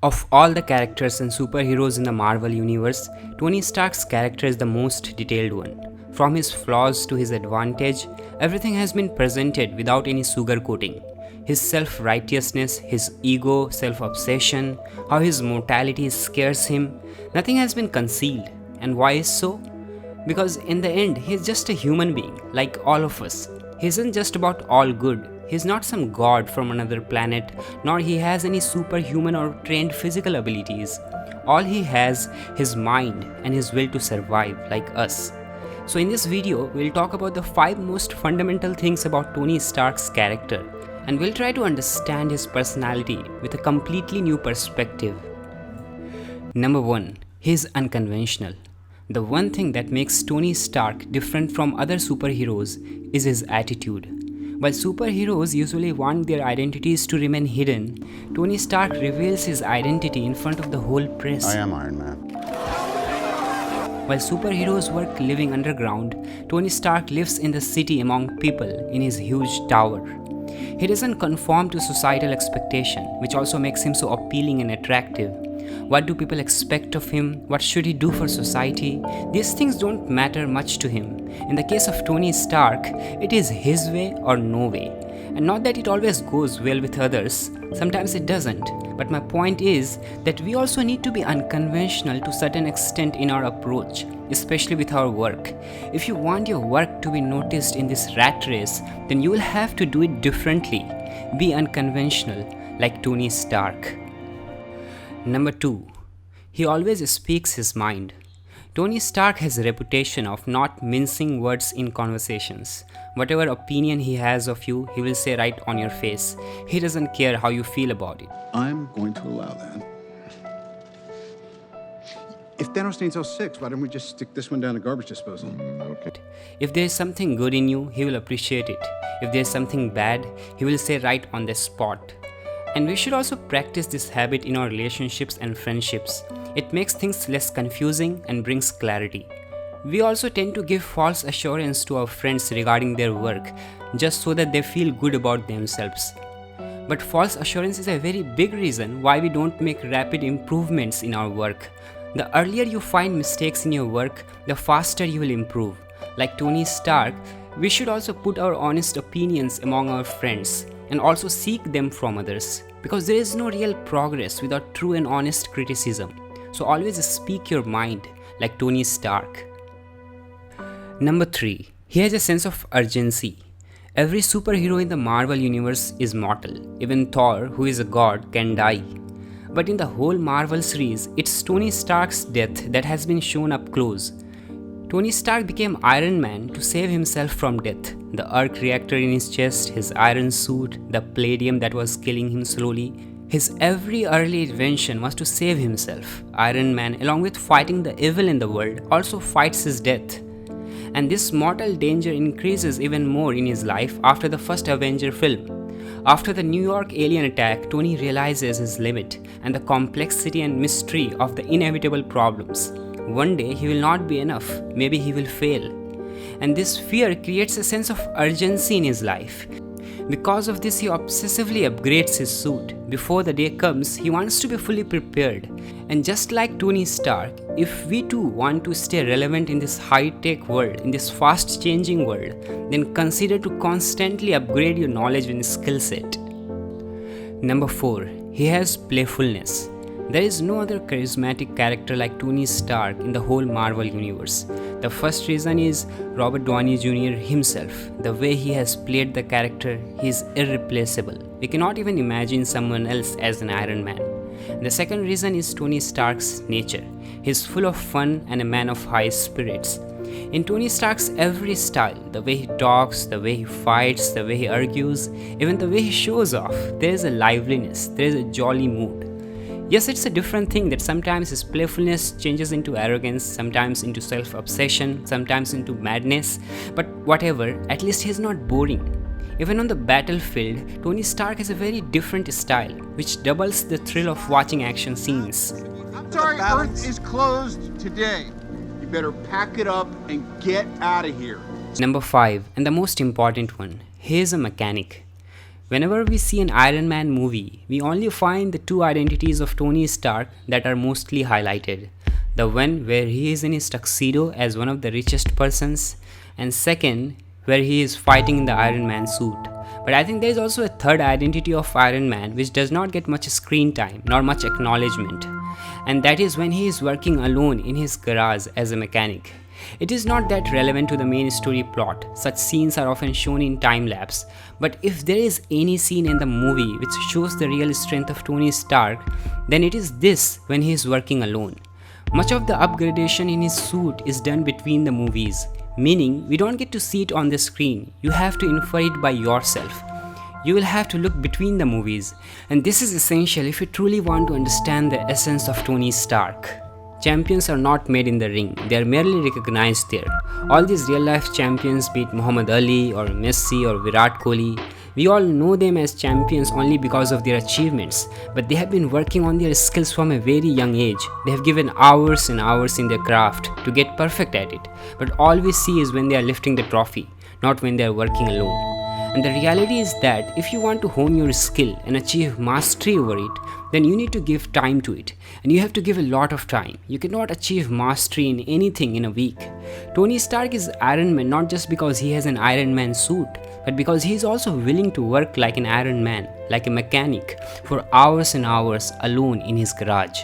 Of all the characters and superheroes in the Marvel Universe, Tony Stark's character is the most detailed one. From his flaws to his advantage, everything has been presented without any sugarcoating. His self-righteousness, his ego, self-obsession, how his mortality scares him, nothing has been concealed. And why is so? Because in the end, he's just a human being, like all of us. He isn't just about all good. He's not some god from another planet, nor he has any superhuman or trained physical abilities. All he has, his mind and his will to survive, like us. So in this video, we'll talk about the 5 most fundamental things about Tony Stark's character, and we'll try to understand his personality with a completely new perspective. Number 1. He's unconventional. The one thing that makes Tony Stark different from other superheroes is his attitude. While superheroes usually want their identities to remain hidden, Tony Stark reveals his identity in front of the whole press. I am Iron Man. While superheroes work living underground, Tony Stark lives in the city among people in his huge tower. He doesn't conform to societal expectation, which also makes him so appealing and attractive. What do people expect of him? What should he do for society? These things don't matter much to him. In the case of Tony Stark, it is his way or no way. And not that it always goes well with others, sometimes it doesn't. But my point is that we also need to be unconventional to a certain extent in our approach, especially with our work. If you want your work to be noticed in this rat race, then you will have to do it differently. Be unconventional, like Tony Stark. Number 2. He always speaks his mind. Tony Stark has a reputation of not mincing words in conversations. Whatever opinion he has of you, he will say right on your face. He doesn't care how you feel about it. I'm going to allow that. If Thanos needs those 6, why don't we just stick this one down the garbage disposal? Okay. If there is something good in you, he will appreciate it. If there is something bad, he will say right on the spot. And we should also practice this habit in our relationships and friendships. It makes things less confusing and brings clarity. We also tend to give false assurance to our friends regarding their work, just so that they feel good about themselves. But false assurance is a very big reason why we don't make rapid improvements in our work. The earlier you find mistakes in your work, the faster you will improve. Like Tony Stark, we should also put our honest opinions among our friends and also seek them from others, because there is no real progress without true and honest criticism. So always speak your mind, like Tony Stark. Number 3. He has a sense of urgency. Every superhero in the Marvel Universe is mortal. Even Thor, who is a god, can die. But in the whole Marvel series, it's Tony Stark's death that has been shown up close. Tony Stark became Iron Man to save himself from death. The arc reactor in his chest, his iron suit, the palladium that was killing him slowly. His every early invention was to save himself. Iron Man, along with fighting the evil in the world, also fights his death. And this mortal danger increases even more in his life after the first Avenger film. After the New York alien attack, Tony realizes his limit and the complexity and mystery of the inevitable problems. One day he will not be enough, maybe he will fail. And this fear creates a sense of urgency in his life. Because of this, he obsessively upgrades his suit. Before the day comes, he wants to be fully prepared. And just like Tony Stark, if we too want to stay relevant in this high-tech world, in this fast-changing world, then consider to constantly upgrade your knowledge and skill set. Number 4. He has playfulness. There is no other charismatic character like Tony Stark in the whole Marvel Universe. The first reason is Robert Downey Jr. himself. The way he has played the character, he is irreplaceable. We cannot even imagine someone else as an Iron Man. The second reason is Tony Stark's nature. He is full of fun and a man of high spirits. In Tony Stark's every style, the way he talks, the way he fights, the way he argues, even the way he shows off, there is a liveliness, there is a jolly mood. Yes, it's a different thing that sometimes his playfulness changes into arrogance, sometimes into self-obsession, sometimes into madness, but whatever, at least he's not boring. Even on the battlefield, Tony Stark has a very different style, which doubles the thrill of watching action scenes. I'm sorry, Earth is closed today. You better pack it up and get out of here. Number 5, and the most important one, he is a mechanic. Whenever we see an Iron Man movie, we only find the two identities of Tony Stark that are mostly highlighted. The one where he is in his tuxedo as one of the richest persons, and second, where he is fighting in the Iron Man suit. But I think there is also a third identity of Iron Man which does not get much screen time nor much acknowledgement, and that is when he is working alone in his garage as a mechanic. It is not that relevant to the main story plot, such scenes are often shown in time lapse, but if there is any scene in the movie which shows the real strength of Tony Stark, then it is this when he is working alone. Much of the upgradation in his suit is done between the movies, meaning we don't get to see it on the screen, you have to infer it by yourself. You will have to look between the movies, and this is essential if you truly want to understand the essence of Tony Stark. Champions are not made in the ring, they are merely recognized there. All these real life champions, be it Muhammad Ali or Messi or Virat Kohli, we all know them as champions only because of their achievements, but they have been working on their skills from a very young age. They have given hours and hours in their craft to get perfect at it, but all we see is when they are lifting the trophy, not when they are working alone. And the reality is that if you want to hone your skill and achieve mastery over it, then you need to give time to it, and you have to give a lot of time. You cannot achieve mastery in anything in a week. Tony Stark is Iron Man not just because he has an Iron Man suit, but because he is also willing to work like an Iron Man, like a mechanic, for hours and hours alone in his garage.